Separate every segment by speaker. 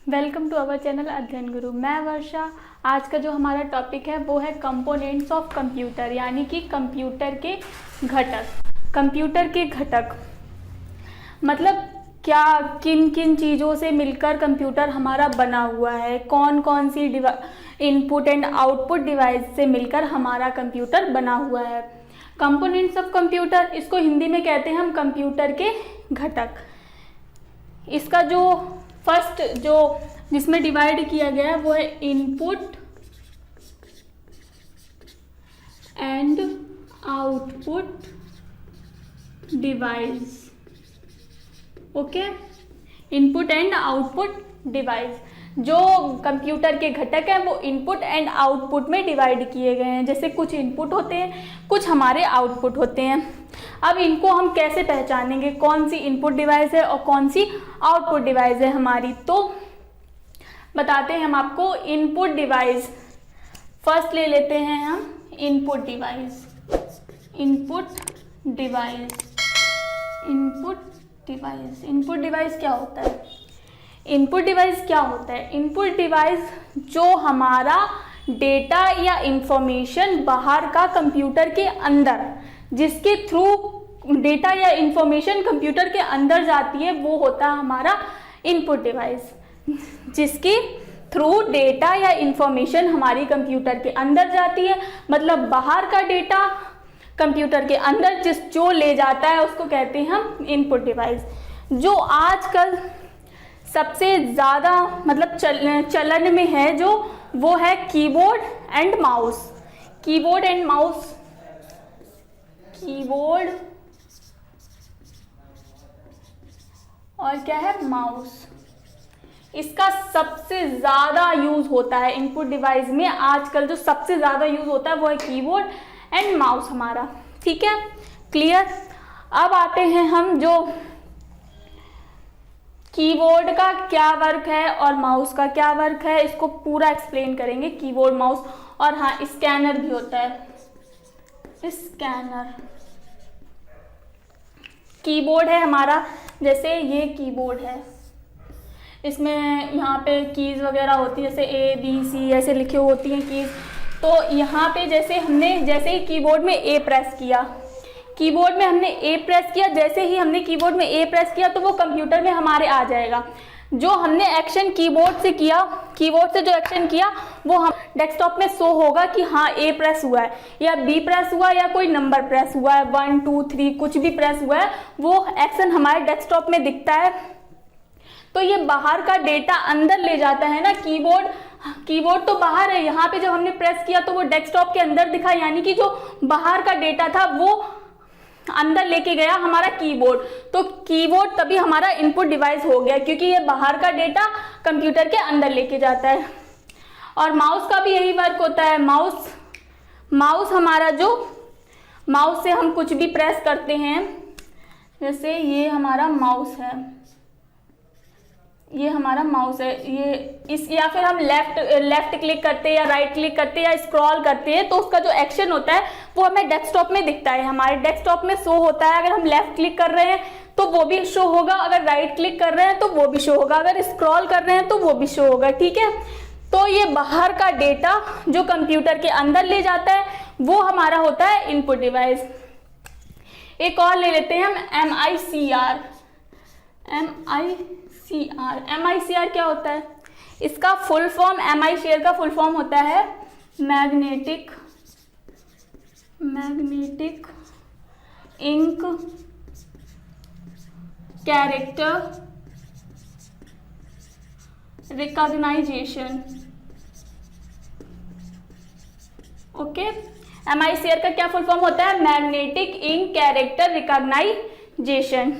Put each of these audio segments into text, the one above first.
Speaker 1: Welcome to our channel अध्ययन गुरु। मैं वर्षा। आज का जो हमारा टॉपिक है वो है कंपोनेंट्स ऑफ कंप्यूटर, यानी कि कंप्यूटर के घटक। कंप्यूटर के घटक मतलब क्या, किन किन चीज़ों से मिलकर कंप्यूटर हमारा बना हुआ है, कौन कौन सी इनपुट एंड आउटपुट डिवाइस से मिलकर हमारा कंप्यूटर बना हुआ है। कंपोनेंट्स ऑफ कंप्यूटर, इसको हिंदी में कहते हैं हम कंप्यूटर के घटक। इसका जो फर्स्ट जो जिसमें डिवाइड किया गया है वो है input and output device. Okay, input and output device. जो कंप्यूटर के घटक हैं वो इनपुट एंड आउटपुट में डिवाइड किए गए हैं। जैसे कुछ इनपुट होते हैं, कुछ हमारे आउटपुट होते हैं। अब इनको हम कैसे पहचानेंगे, कौन सी इनपुट डिवाइस है और कौन सी आउटपुट डिवाइस है हमारी, तो बताते हैं हम आपको। इनपुट डिवाइस फर्स्ट ले लेते हैं हम, input device. Input device, input device, input device क्या होता है? इनपुट डिवाइस क्या होता है? इनपुट डिवाइस जो हमारा डेटा या इंफॉर्मेशन बाहर का कंप्यूटर के अंदर, जिसके थ्रू डेटा या इंफॉर्मेशन कंप्यूटर के अंदर जाती है, वो होता है हमारा इनपुट डिवाइस। जिसके थ्रू डेटा या इंफॉर्मेशन हमारी कंप्यूटर के अंदर जाती है, मतलब बाहर का डेटा कंप्यूटर के अंदर जो ले जाता है उसको कहते हैं हम इनपुट डिवाइस। जो आजकल सबसे ज़्यादा मतलब चलन में है जो, वो है keyboard and mouse. Keyboard and mouse, keyboard और क्या है, माउस। इसका सबसे ज़्यादा यूज़ होता है इनपुट डिवाइस में। आजकल जो सबसे ज़्यादा यूज़ होता है वो है कीबोर्ड एंड माउस हमारा। ठीक है, क्लियर। अब आते हैं हम जो कीबोर्ड का क्या वर्क है और माउस का क्या वर्क है, इसको पूरा एक्सप्लेन करेंगे। कीबोर्ड, माउस और हाँ, स्कैनर भी होता है। स्कैनर, कीबोर्ड है हमारा, जैसे ये कीबोर्ड है, इसमें यहाँ पे कीज़ वगैरह होती है, जैसे A B C ऐसे लिखे होती हैं कीज़। तो यहाँ पे जैसे ही कीबोर्ड में A प्रेस किया, कीबोर्ड में हमने A प्रेस किया, जैसे ही हमने कीबोर्ड में A प्रेस किया तो वो कंप्यूटर में हमारे आ जाएगा। जो हमने एक्शन कीबोर्ड से किया, कीबोर्ड से जो एक्शन किया वो हम डेस्कटॉप में शो होगा कि हाँ A प्रेस हुआ है या B प्रेस हुआ या कोई नंबर प्रेस हुआ है, 1 2 3 कुछ भी प्रेस हुआ है, वो एक्शन हमारे डेस्कटॉप में दिखता है। तो ये बाहर का डेटा अंदर ले जाता है ना कीबोर्ड। कीबोर्ड तो बाहर है, यहाँ पे जब हमने प्रेस किया तो वो डेस्कटॉप के अंदर दिखा, यानी कि जो बाहर का डेटा था वो अंदर लेके गया हमारा कीबोर्ड। तो कीबोर्ड तभी हमारा इनपुट डिवाइस हो गया, क्योंकि ये बाहर का डेटा कंप्यूटर के अंदर लेके जाता है। और माउस का भी यही वर्क होता है। माउस हमारा जो, माउस से हम कुछ भी प्रेस करते हैं, जैसे ये हमारा माउस है, ये हमारा माउस है, ये इस, या फिर हम लेफ्ट क्लिक करते हैं या राइट क्लिक करते हैं या स्क्रॉल करते हैं, तो उसका जो एक्शन होता है वो हमें डेस्कटॉप में दिखता है, हमारे डेस्कटॉप में शो होता है। अगर हम लेफ्ट क्लिक कर रहे हैं तो वो भी शो होगा, अगर राइट क्लिक कर रहे हैं तो वो भी शो होगा, अगर स्क्रॉल कर रहे हैं तो वो भी शो होगा। ठीक है, तो ये बाहर का डेटा जो कंप्यूटर के अंदर ले जाता है वो हमारा होता है इनपुट डिवाइस। एक और ले लेते हैं हम MICR। MICR क्या होता है? इसका फुल फॉर्म, MICR का फुल फॉर्म होता है magnetic ink character recognition. Okay, MICR का क्या फुल फॉर्म होता है? Magnetic ink character recognition.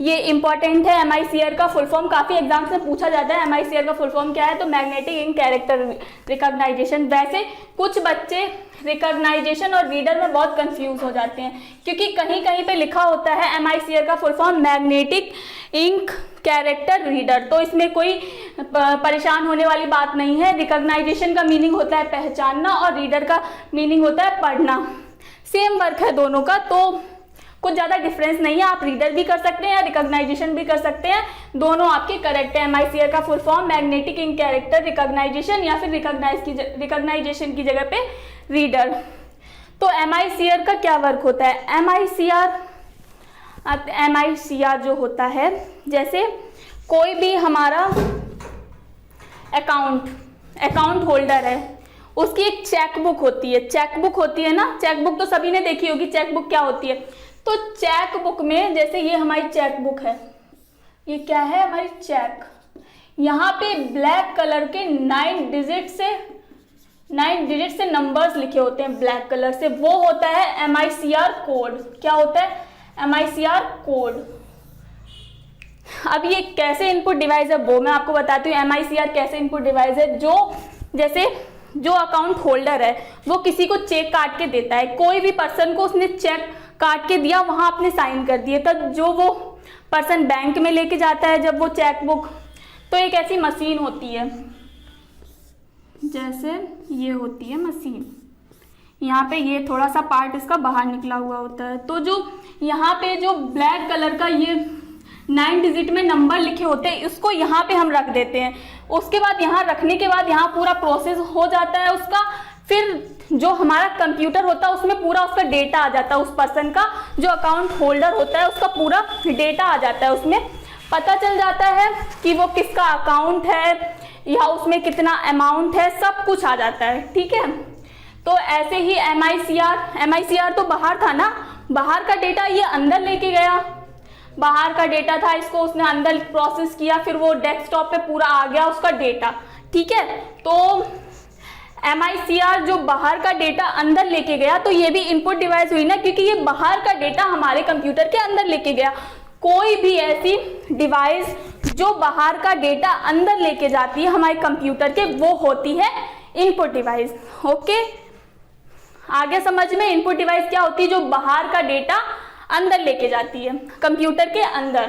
Speaker 1: ये इंपॉर्टेंट है। MICR का फुल फॉर्म काफ़ी एग्जाम्स में पूछा जाता है। MICR का फुल फॉर्म क्या है? तो मैग्नेटिक इंक कैरेक्टर रिकॉग्नाइजेशन। वैसे कुछ बच्चे रिकॉग्नाइजेशन और रीडर में बहुत कंफ्यूज हो जाते हैं, क्योंकि कहीं कहीं पे लिखा होता है MICR का full form magnetic ink character reader, तो इसमें कोई परेशान होने वाली बात नहीं है। रिकॉग्नाइजेशन का मीनिंग होता है पहचानना और रीडर का मीनिंग होता है पढ़ना। सेम वर्क है दोनों का। तो कुछ ज़्यादा डिफरेंस नहीं है, आप रीडर भी कर सकते हैं या रिकॉग्नाइजेशन भी कर सकते हैं, दोनों आपके करेक्ट है। MICR का full form magnetic ink character recognition या फिर रिकॉग्नाइजेशन की जगह पे रीडर। तो MICR का क्या वर्क होता है? MICR जो होता है, जैसे कोई भी हमारा अकाउंट होल्डर है, उसकी एक चेकबुक होती है, चेकबुक होती है ना, चेकबुक तो सभी ने देखी होगी, चेकबुक क्या होती है। तो चेकबुक में जैसे ये हमारी चेकबुक है, ये क्या है? हमारी चेक। यहाँ पे ब्लैक कलर के 9 डिजिट से नंबर्स लिखे होते हैं ब्लैक कलर से, वो होता है MICR कोड। क्या होता है? MICR code. अब ये कैसे इनपुट डिवाइस है वो मैं आपको बताती हूँ। MICR कैसे इनपुट डिवाइस है, जैसे जो अकाउंट होल्डर है वो किसी को चेक काट के देता है, कोई भी पर्सन को उसने चेक काट के दिया, वहां आपने साइन कर दिए, तब जो वो पर्सन बैंक में लेके जाता है जब वो चेकबुक, तो एक ऐसी मशीन होती है, जैसे ये होती है मशीन, यहाँ पे ये थोड़ा सा पार्ट इसका बाहर निकला हुआ होता है। तो जो यहाँ पे जो ब्लैक कलर का ये 9 डिजिट में नंबर लिखे होते हैं, इसको यहाँ पे हम रख देते हैं। उसके बाद यहाँ रखने के बाद यहाँ पूरा प्रोसेस हो जाता है उसका, फिर जो हमारा कंप्यूटर होता है उसमें पूरा उसका डेटा आ जाता है, उस पर्सन का जो अकाउंट होल्डर होता है उसका पूरा डेटा आ जाता है, उसमें पता चल जाता है कि वो किसका अकाउंट है या उसमें कितना अमाउंट है, सब कुछ आ जाता है। ठीक है, तो ऐसे ही MICR तो बाहर था ना, बाहर का डेटा ये अंदर लेके गया, बाहर का डेटा था, इसको उसने अंदर प्रोसेस किया, फिर वो डेस्कटॉप पे पूरा आ गया उसका डेटा। ठीक है, तो MICR जो बाहर का डेटा अंदर लेके गया, तो ये भी इनपुट डिवाइस हुई ना, क्योंकि ये बाहर का डेटा हमारे कंप्यूटर के अंदर लेके गया। कोई भी ऐसी डिवाइस जो बाहर का डेटा अंदर लेके जाती है हमारे कंप्यूटर के, वो होती है इनपुट डिवाइस। ओके, आगे समझ में इनपुट डिवाइस क्या होती है? जो बाहर का डेटा अंदर लेके जाती है कंप्यूटर के अंदर।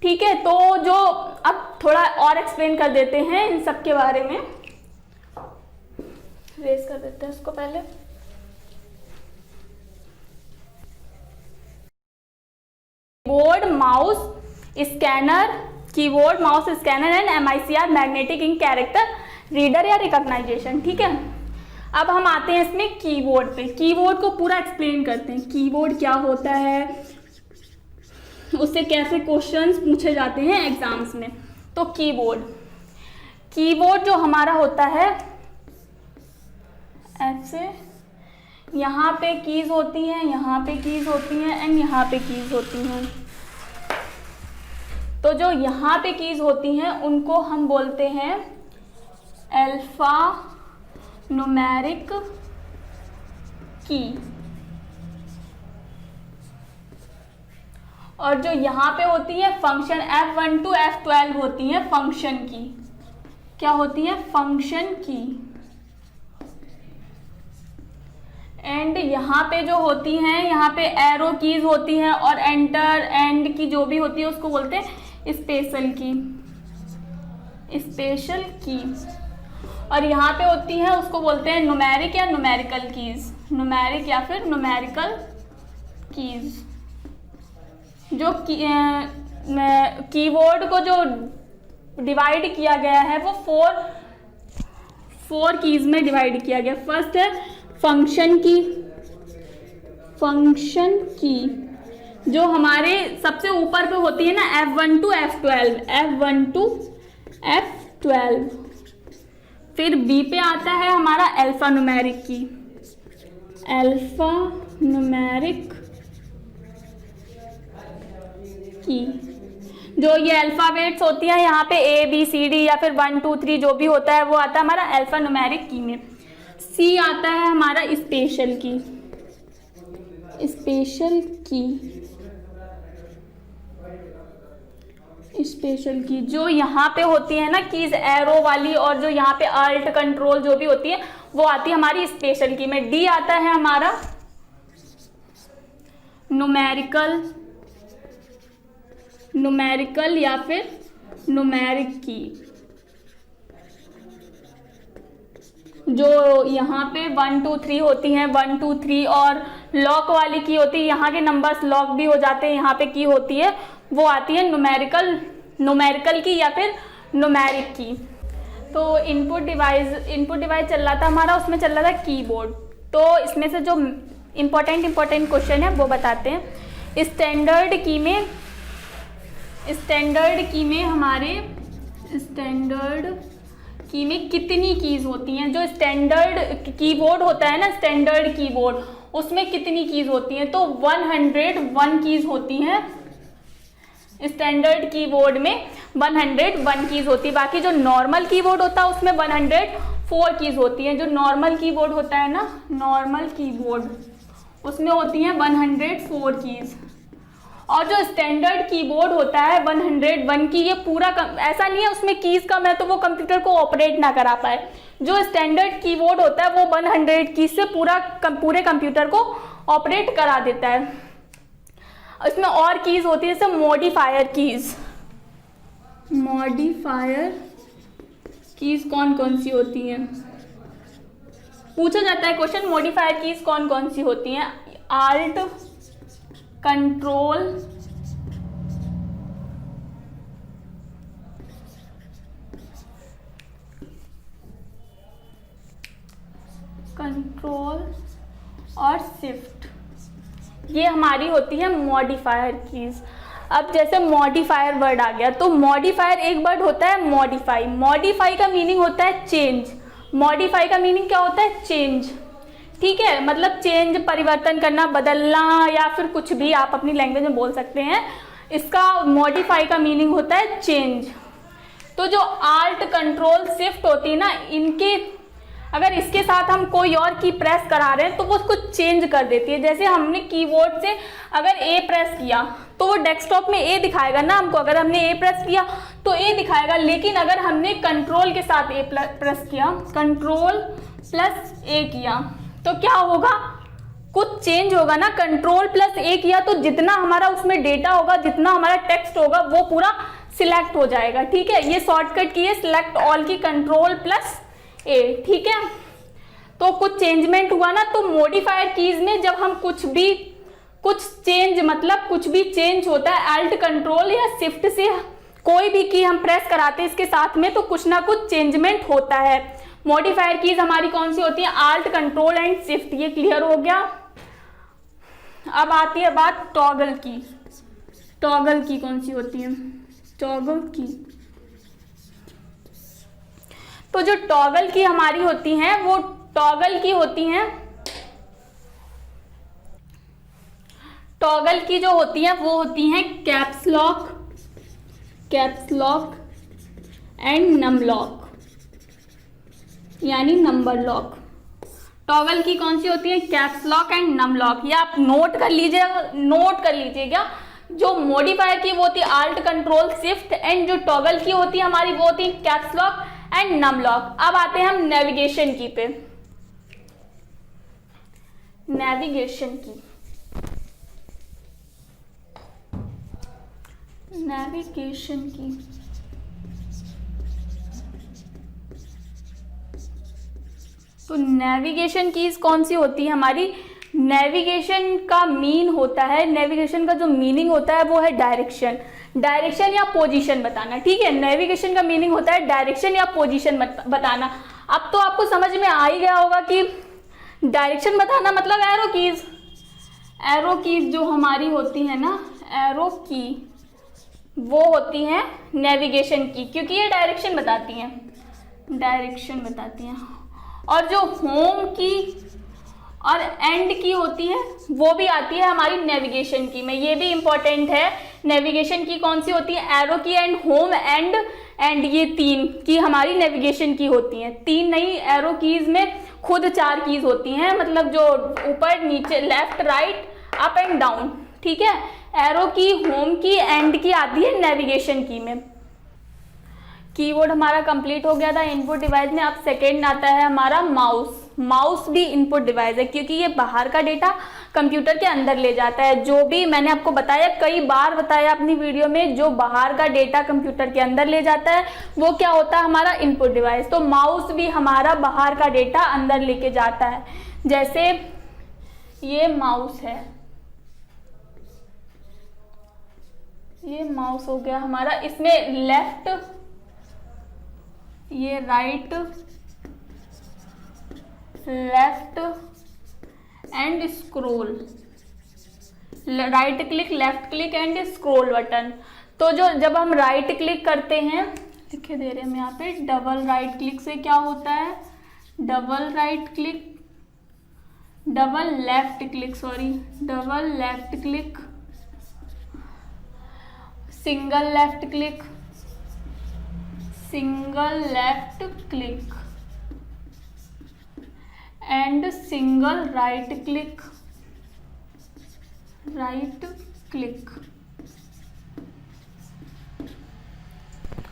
Speaker 1: ठीक है, तो जो अब थोड़ा और एक्सप्लेन कर देते हैं इन सब के बारे में, रेस कर देते हैं इसको पहले। Keyboard mouse scanner and MICR magnetic ink character reader या रिकॉग्नाइजेशन। ठीक है, अब हम आते हैं इसमें कीबोर्ड पे। कीबोर्ड को पूरा एक्सप्लेन करते हैं, कीबोर्ड क्या होता है, उससे कैसे क्वेश्चंस पूछे जाते हैं एग्जाम्स में। तो कीबोर्ड जो हमारा होता है, ऐसे यहाँ पे कीज होती हैं, यहाँ पे कीज होती हैं एंड यहाँ पे कीज होती हैं। तो जो यहाँ पे कीज होती हैं उनको हम बोलते हैं अल्फा न्यूमेरिक की, और जो यहाँ पे होती है फंक्शन F1 to F12 होती है फंक्शन की। क्या होती है? फंक्शन की। एंड यहाँ पे जो होती हैं, यहाँ पे एरो कीज होती हैं, और एंटर एंड की जो भी होती है उसको बोलते हैं स्पेशल की। और यहाँ पे होती है उसको बोलते हैं न्यूमेरिक या न्यूमेरिकल कीज, न्यूमेरिक या फिर न्यूमेरिकल कीज। जो कीबोर्ड को जो डिवाइड किया गया है वो फोर कीज में डिवाइड किया गया। फर्स्ट है फंक्शन की जो हमारे सबसे ऊपर पे होती है ना, F1 to F12। फिर B पे आता है हमारा अल्फा न्यूमेरिक की, जो ये अल्फाबेट्स होती हैं यहाँ पे ABCD या फिर 1 2 3 जो भी होता है वो आता है हमारा अल्फा न्यूमेरिक की में। C आता है हमारा स्पेशल की जो यहाँ पे होती है ना कीज एरो वाली, और जो यहाँ पे अल्ट कंट्रोल जो भी होती है वो आती है हमारी स्पेशल की में। D आता है हमारा न्यूमेरिकल या फिर न्यूमेरिक की। जो यहाँ पे 1 2 3 होती हैं, 1 2 3, और लॉक वाली की होती है, यहाँ के नंबर्स लॉक भी हो जाते हैं, यहाँ पे की होती है वो आती है न्यूमेरिकल की या फिर न्यूमेरिक की। तो इनपुट डिवाइस चल रहा था हमारा, उसमें चल रहा था कीबोर्ड। तो इसमें से जो इम्पोर्टेंट क्वेश्चन है वो बताते हैं। स्टैंडर्ड की में कितनी कीज होती हैं? जो स्टैंडर्ड कीबोर्ड होता है ना, स्टैंडर्ड कीबोर्ड, उसमें कितनी कीज होती हैं? तो 101 कीज होती हैं। स्टैंडर्ड कीबोर्ड में 101 कीज होती है। बाकी जो नॉर्मल कीबोर्ड होता है उसमें 104 कीज होती हैं। जो नॉर्मल कीबोर्ड होता है ना, नॉर्मल कीबोर्ड, उसमें होती हैं 104 कीज। और जो स्टैंडर्ड कीबोर्ड होता है 101 की, ये पूरा ऐसा नहीं है उसमें कीज कम है तो वो कंप्यूटर को ऑपरेट ना करा पाए। जो स्टैंडर्ड कीबोर्ड होता है वो 100 कीज से पूरे कंप्यूटर को ऑपरेट करा देता है। इसमें और कीज होती है, जैसे मॉडिफायर कीज कौन कौन सी होती हैं? पूछा जाता है क्वेश्चन, मॉडिफायर कीज कौन कौन सी होती हैं? आल्ट, कंट्रोल, और शिफ्ट, ये हमारी होती है मॉडिफायर कीज। अब जैसे मॉडिफायर वर्ड आ गया, तो मॉडिफायर एक वर्ड होता है मॉडिफाई का मीनिंग होता है चेंज। मॉडिफाई का मीनिंग क्या होता है? चेंज। ठीक है, मतलब चेंज, परिवर्तन करना, बदलना, या फिर कुछ भी आप अपनी लैंग्वेज में बोल सकते हैं। इसका मॉडिफाई का मीनिंग होता है चेंज। तो जो आल्ट, कंट्रोल, शिफ्ट होती है ना, इनके अगर इसके साथ हम कोई और की प्रेस करा रहे हैं तो वो उसको चेंज कर देती है। जैसे हमने कीबोर्ड से अगर ए प्रेस किया तो वो डेस्कटॉप में ए दिखाएगा ना हमको, अगर हमने ए प्रेस किया तो ए दिखाएगा। लेकिन अगर हमने कंट्रोल के साथ ए प्रेस किया, कंट्रोल प्लस ए किया, तो क्या होगा? कुछ चेंज होगा ना। कंट्रोल प्लस ए किया तो जितना हमारा उसमें डेटा होगा, जितना हमारा टेक्स्ट होगा, वो पूरा सिलेक्ट हो जाएगा। ठीक है, ये शॉर्टकट की है सिलेक्ट ऑल की, कंट्रोल प्लस ए। ठीक है, तो कुछ चेंजमेंट हुआ ना। तो मॉडिफायर कीज में जब हम कुछ भी चेंज होता है, अल्ट, कंट्रोल या शिफ्ट से कोई भी की हम प्रेस कराते हैं इसके साथ में, तो कुछ ना कुछ चेंजमेंट होता है। मॉडिफायर कीज हमारी कौन सी होती है? Alt, control and shift. ये क्लियर हो गया। अब आती है बात टॉगल की। टॉगल की कौन सी होती है? टॉगल की, तो जो टॉगल की हमारी होती हैं, वो टॉगल की होती हैं, टॉगल की जो होती हैं वो होती हैं caps lock and num lock, यानी नंबर लॉक। टॉगल की कौन सी होती है? Caps lock and num lock. ये आप नोट कर लीजिएगा। जो मॉडिफायर की वो होती है आल्ट, कंट्रोल, शिफ्ट, एंड जो टॉगल की होती है हमारी वो होती है caps lock and num lock. अब आते हैं हम नेविगेशन की पे। नेविगेशन की तो नेविगेशन कीज कौन सी होती है हमारी? नेविगेशन का नेविगेशन का जो मीनिंग होता है वो है डायरेक्शन या पोजीशन बताना। ठीक है, नेविगेशन का मीनिंग होता है डायरेक्शन या पोजीशन बताना। अब तो आपको समझ में आ ही गया होगा कि डायरेक्शन बताना मतलब एरो कीज जो हमारी होती है ना, एरो की, वो होती हैं नेविगेशन की, क्योंकि ये डायरेक्शन बताती हैं। और जो होम की और एंड की होती है वो भी आती है हमारी नेविगेशन की में। ये भी इंपॉर्टेंट है। नेविगेशन की कौन सी होती है? एरो की एंड होम एंड ये 3 की हमारी नेविगेशन की होती हैं। 3 नहीं, एरो कीज में खुद 4 कीज होती हैं, मतलब जो ऊपर, नीचे, left, right, up and down. ठीक है, एरो की, होम की, एंड की आती है नेविगेशन की में। कीबोर्ड हमारा कंप्लीट हो गया था इनपुट डिवाइस में। अब सेकेंड आता है हमारा माउस। माउस भी इनपुट डिवाइस है, क्योंकि ये बाहर का डेटा कंप्यूटर के अंदर ले जाता है। जो भी मैंने आपको बताया, कई बार बताया अपनी वीडियो में, जो बाहर का डेटा कंप्यूटर के अंदर ले जाता है वो क्या होता है, हमारा इनपुट डिवाइस। तो माउस भी हमारा बाहर का डेटा अंदर लेके जाता है। जैसे ये माउस है, ये माउस हो गया हमारा, इसमें लेफ्ट, ये right, left and scroll, right click, left click and scroll button. तो जो जब हम राइट क्लिक करते हैं, लिखे दे रहे हैं यहाँ पे, डबल राइट क्लिक से क्या होता है, double right click, double left click, sorry double left click, single left click, single left click and single right click, right click.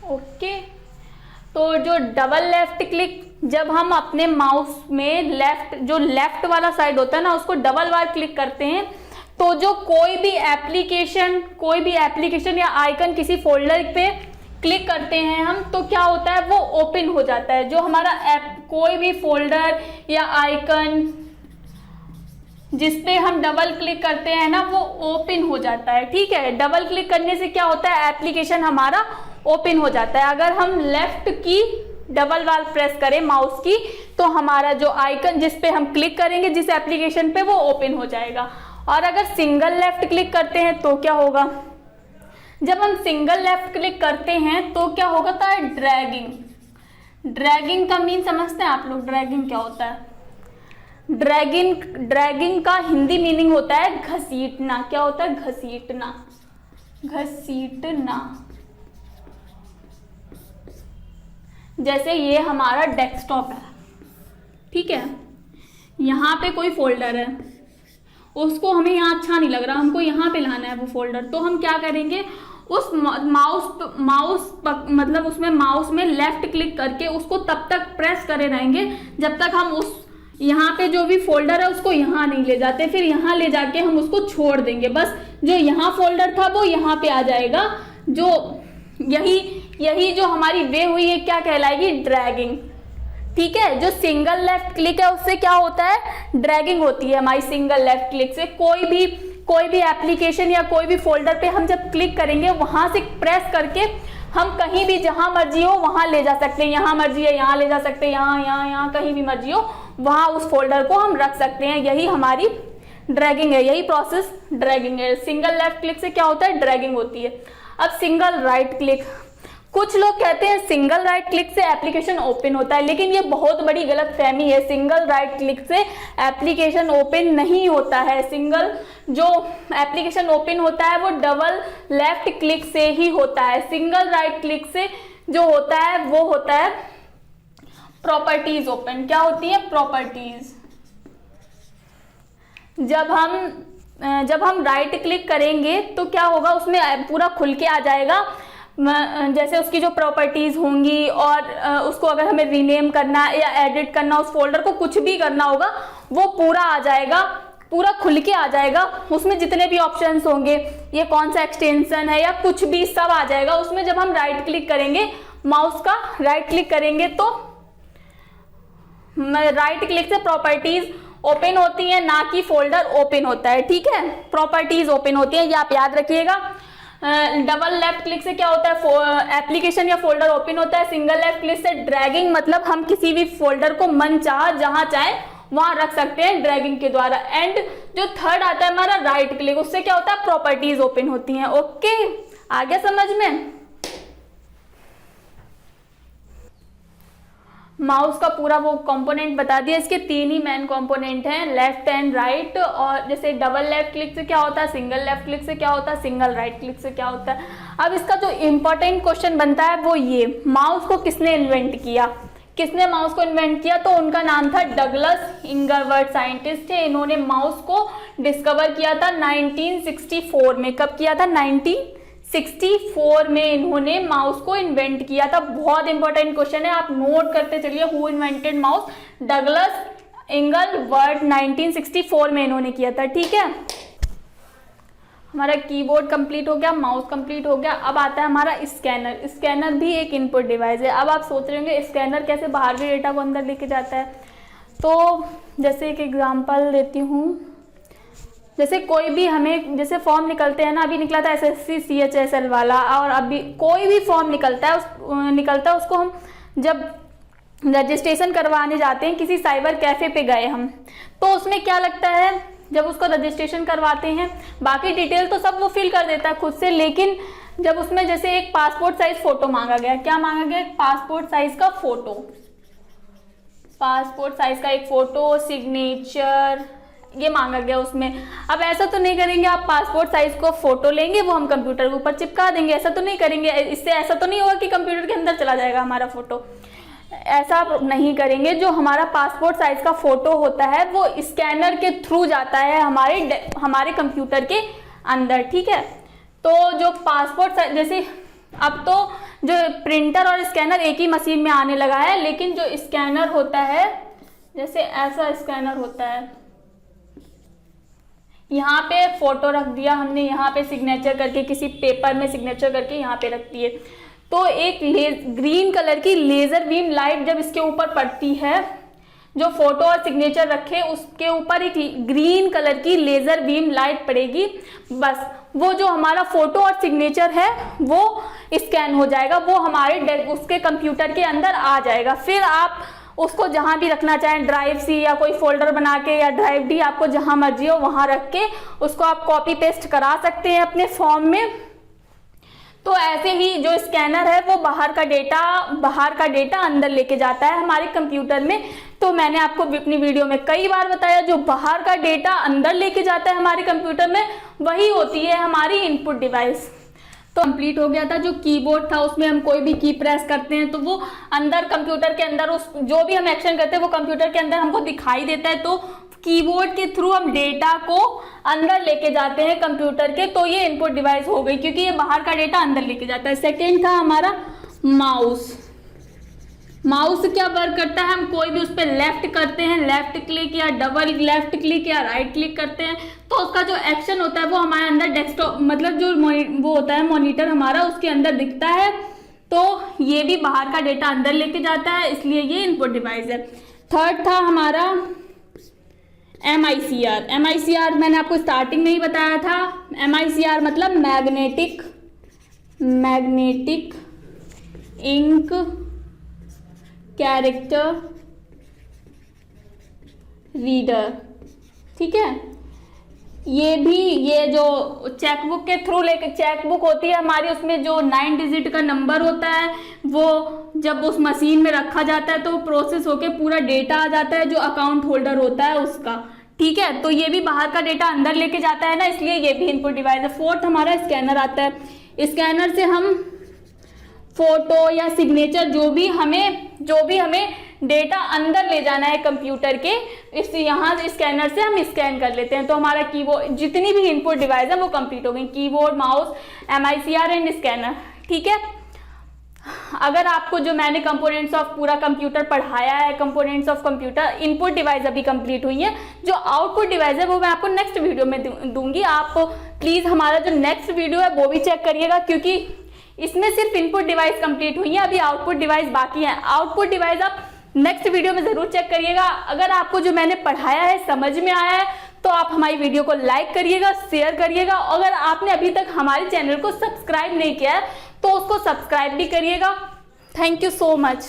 Speaker 1: Okay, तो जो डबल लेफ्ट क्लिक, जब हम अपने माउस में लेफ्ट, जो लेफ्ट वाला साइड होता है ना, उसको डबल बार क्लिक करते हैं, तो जो कोई भी एप्लीकेशन या आइकन किसी फोल्डर पे क्लिक करते हैं हम, तो क्या होता है, वो ओपन हो जाता है। जो हमारा कोई भी फोल्डर या आइकन जिस पे हम डबल क्लिक करते हैं ना, वो ओपन हो जाता है। ठीक है, डबल क्लिक करने से क्या होता है, एप्लीकेशन हमारा ओपन हो जाता है। अगर हम लेफ्ट की डबल बार प्रेस करें माउस की, तो हमारा जो आइकन जिस पे हम क्लिक करेंगे जिस एप्लीकेशन पे, वो ओपन हो जाएगा। और अगर सिंगल लेफ्ट क्लिक करते हैं तो क्या होगा, जब हम सिंगल लेफ्ट क्लिक करते हैं तो क्या होगा, था ड्रैगिंग। ड्रैगिंग का मीन समझते हैं आप लोग, ड्रैगिंग क्या होता है? ड्रैगिंग का हिंदी मीनिंग होता है घसीटना। क्या होता है, घसीटना, घसीटना। जैसे ये हमारा डेस्कटॉप है, ठीक है, यहाँ पे कोई फोल्डर है, उसको हमें यहाँ अच्छा नहीं लग रहा, हमको यहाँ पे लाना है वो फोल्डर, तो हम क्या करेंगे, उस मतलब उसमें माउस में लेफ्ट क्लिक करके उसको तब तक प्रेस करे रहेंगे जब तक हम उस यहाँ पे जो भी फोल्डर है उसको यहाँ नहीं ले जाते, फिर यहाँ ले जाके हम उसको छोड़ देंगे। बस जो यहाँ फोल्डर था वो यहाँ पे आ जाएगा। जो यही जो हमारी वे हुई है क्या कहलाएगी, ड्रैगिंग। ठीक है, जो सिंगल लेफ्ट क्लिक है उससे क्या होता है, ड्रैगिंग होती है हमारी सिंगल लेफ्ट क्लिक से। कोई भी एप्लीकेशन या कोई भी फोल्डर पे हम जब क्लिक करेंगे, वहां से प्रेस करके हम कहीं भी जहां मर्जी हो वहां ले जा सकते हैं। यहाँ मर्जी है यहाँ ले जा सकते हैं, यहाँ कहीं भी मर्जी हो वहां उस फोल्डर को हम रख सकते हैं। यही हमारी ड्रैगिंग है, यही प्रोसेस ड्रैगिंग है। सिंगल लेफ्ट क्लिक से क्या होता है, ड्रैगिंग होती है। अब सिंगल राइट क्लिक, कुछ लोग कहते हैं सिंगल राइट क्लिक से एप्लीकेशन ओपन होता है, लेकिन ये बहुत बड़ी गलतफहमी है। सिंगल राइट क्लिक से एप्लीकेशन ओपन नहीं होता है। सिंगल जो एप्लीकेशन ओपन होता है वो डबल लेफ्ट क्लिक से ही होता है। सिंगल राइट क्लिक से जो होता है वो होता है प्रॉपर्टीज ओपन। क्या होती है, प्रॉपर्टीज। जब हम राइट क्लिक करेंगे तो क्या होगा, उसमें पूरा खुल के आ जाएगा, जैसे उसकी जो प्रॉपर्टीज होंगी, और उसको अगर हमें रीनेम करना या एडिट करना, उस फोल्डर को कुछ भी करना होगा, वो पूरा आ जाएगा, पूरा खुल के आ जाएगा। उसमें जितने भी ऑप्शंस होंगे, ये कौन सा एक्सटेंशन है या कुछ भी, सब आ जाएगा उसमें। जब हम राइट क्लिक करेंगे, माउस का राइट क्लिक करेंगे, तो राइट क्लिक से प्रॉपर्टीज ओपन होती है, ना कि फोल्डर ओपन होता है। ठीक है, प्रॉपर्टीज ओपन होती है, ये आप याद रखिएगा। डबल लेफ्ट क्लिक से क्या होता है, एप्लीकेशन या फोल्डर ओपन होता है। सिंगल लेफ्ट क्लिक से ड्रैगिंग, मतलब हम किसी भी फोल्डर को मन चाह जहां चाहे वहां रख सकते हैं ड्रैगिंग के द्वारा। एंड जो थर्ड आता है हमारा राइट क्लिक, उससे क्या होता है, प्रॉपर्टीज ओपन होती हैं। ओके, आ गया समझ में? माउस का पूरा वो कंपोनेंट बता दिया। इसके तीन ही मेन कंपोनेंट हैं, लेफ्ट एंड राइट। और जैसे डबल लेफ्ट क्लिक से क्या होता है, सिंगल लेफ्ट क्लिक से क्या होता है, सिंगल राइट क्लिक से क्या होता है। अब इसका जो इम्पोर्टेंट क्वेश्चन बनता है वो ये, माउस को किसने इन्वेंट किया? किसने माउस को इन्वेंट किया? तो उनका नाम था डगलस इंगरवर्थ, साइंटिस्ट थे। इन्होंने माउस को डिस्कवर किया था 1964 में। कब किया था? 1964 में इन्होंने माउस को इन्वेंट किया था। बहुत इंपॉर्टेंट क्वेश्चन है, आप नोट करते चलिए। Who invented mouse? डगलस इंगलवर्ड 1964 में इन्होंने किया था। ठीक है, हमारा कीबोर्ड कंप्लीट हो गया, माउस कंप्लीट हो गया। अब आता है हमारा स्कैनर। स्कैनर भी एक इनपुट डिवाइस है। अब आप सोच रहे होंगे स्कैनर कैसे बाहर के डेटा को अंदर लेके जाता है। तो जैसे एक एग्जांपल देती हूँ, जैसे कोई भी हमें जैसे फॉर्म निकलते हैं ना, अभी निकला था SSC CHSL वाला, और अभी कोई भी फॉर्म निकलता है उसको हम जब रजिस्ट्रेशन करवाने जाते हैं, किसी साइबर कैफे पे गए हम, तो उसमें क्या लगता है, जब उसको रजिस्ट्रेशन करवाते हैं बाकी डिटेल तो सब वो फिल कर देता है खुद से, लेकिन जब उसमें जैसे एक पासपोर्ट साइज फोटो मांगा गया, क्या मांगा गया, पासपोर्ट साइज का फोटो, पासपोर्ट साइज का एक फोटो, सिग्नेचर, ये मांगा गया उसमें। अब ऐसा तो नहीं करेंगे आप पासपोर्ट साइज को फोटो लेंगे वो हम कंप्यूटर के ऊपर चिपका देंगे, ऐसा तो नहीं करेंगे। इससे ऐसा तो नहीं होगा कि कंप्यूटर के अंदर चला जाएगा हमारा फोटो, ऐसा नहीं करेंगे। जो हमारा पासपोर्ट साइज का फोटो होता है वो स्कैनर के थ्रू जाता है हमारे कंप्यूटर के अंदर। ठीक है, तो जो पासपोर्ट साइज, जैसे अब तो जो प्रिंटर और स्कैनर एक ही मशीन में आने लगा है, लेकिन जो स्कैनर होता है, जैसे ऐसा स्कैनर होता है, यहाँ पे फोटो रख दिया हमने, यहाँ पे सिग्नेचर करके, किसी पेपर में सिग्नेचर करके यहाँ पे रख दिए, तो एक ग्रीन कलर की लेजर बीम लाइट जब इसके ऊपर पड़ती है, जो फोटो और सिग्नेचर रखे उसके ऊपर एक ग्रीन कलर की लेजर बीम लाइट पड़ेगी, बस वो जो हमारा फोटो और सिग्नेचर है वो स्कैन हो जाएगा, वो हमारे उसके कंप्यूटर के अंदर आ जाएगा। फिर आप उसको जहां भी रखना चाहें, ड्राइव सी या कोई फोल्डर बना के, या ड्राइव डी, आपको जहां मर्जी हो वहां रख के उसको आप कॉपी पेस्ट करा सकते हैं अपने फॉर्म में। तो ऐसे ही जो स्कैनर है वो बाहर का डेटा अंदर लेके जाता है हमारे कंप्यूटर में। तो मैंने आपको अपनी वीडियो में कई बार बताया, जो बाहर का डेटा अंदर लेके जाता है हमारे कंप्यूटर में वही होती है हमारी इनपुट डिवाइस। तो कंप्लीट हो गया था। जो कीबोर्ड था उसमें हम कोई भी की प्रेस करते हैं तो वो अंदर कंप्यूटर के अंदर उस जो भी हम एक्शन करते हैं वो कंप्यूटर के अंदर हमको दिखाई देता है। तो कीबोर्ड के थ्रू हम डेटा को अंदर लेके जाते हैं कंप्यूटर के, तो ये इनपुट डिवाइस हो गई, क्योंकि ये बाहर का डेटा अंदर लेके जाता है। सेकेंड था हमारा माउस। माउस क्या वर्क करता है, हम कोई भी उस पर लेफ्ट करते हैं, लेफ्ट क्लिक या डबल लेफ्ट क्लिक या राइट क्लिक करते हैं, तो उसका जो एक्शन होता है वो हमारे अंदर डेस्कटॉप, मतलब जो वो होता है मॉनिटर हमारा, उसके अंदर दिखता है। तो ये भी बाहर का डेटा अंदर लेके जाता है, इसलिए ये इनपुट डिवाइस है। थर्ड था हमारा MICR। MICR मैंने आपको स्टार्टिंग में ही बताया था। MICR मतलब मैग्नेटिक इंक कैरेक्टर रीडर। ठीक है, ये जो चेकबुक के थ्रू लेके, चेकबुक होती है हमारी, उसमें जो 9 डिजिट का नंबर होता है वो जब उस मशीन में रखा जाता है तो प्रोसेस होके पूरा डेटा आ जाता है जो अकाउंट होल्डर होता है उसका। ठीक है, तो ये भी बाहर का डेटा अंदर लेके जाता है ना, इसलिए ये भी इनपुट डिवाइस है। फोर्थ हमारा स्कैनर आता है। स्कैनर से हम फोटो या सिग्नेचर जो भी हमें डेटा अंदर ले जाना है कंप्यूटर के, इस यहाँ स्कैनर से हम स्कैन कर लेते हैं। तो हमारा कीबोर्ड, जितनी भी इनपुट डिवाइस है वो कंप्लीट हो गई, keyboard, mouse, MICR and scanner. ठीक है, अगर आपको जो मैंने कंपोनेंट्स ऑफ पूरा कंप्यूटर पढ़ाया है, components of computer, input device अभी कंप्लीट हुई है। जो आउटपुट डिवाइस है वो मैं आपको नेक्स्ट वीडियो में दूंगी। आप प्लीज हमारा जो नेक्स्ट वीडियो है वो भी चेक करिएगा, क्योंकि इसमें सिर्फ इनपुट डिवाइस कंप्लीट हुई है, अभी आउटपुट डिवाइस बाकी है। आउटपुट डिवाइस आप नेक्स्ट वीडियो में जरूर चेक करिएगा। अगर आपको जो मैंने पढ़ाया है समझ में आया है तो आप हमारी वीडियो को लाइक करिएगा, शेयर करिएगा। अगर आपने अभी तक हमारे चैनल को सब्सक्राइब नहीं किया है तो उसको सब्सक्राइब भी करिएगा। Thank you so much.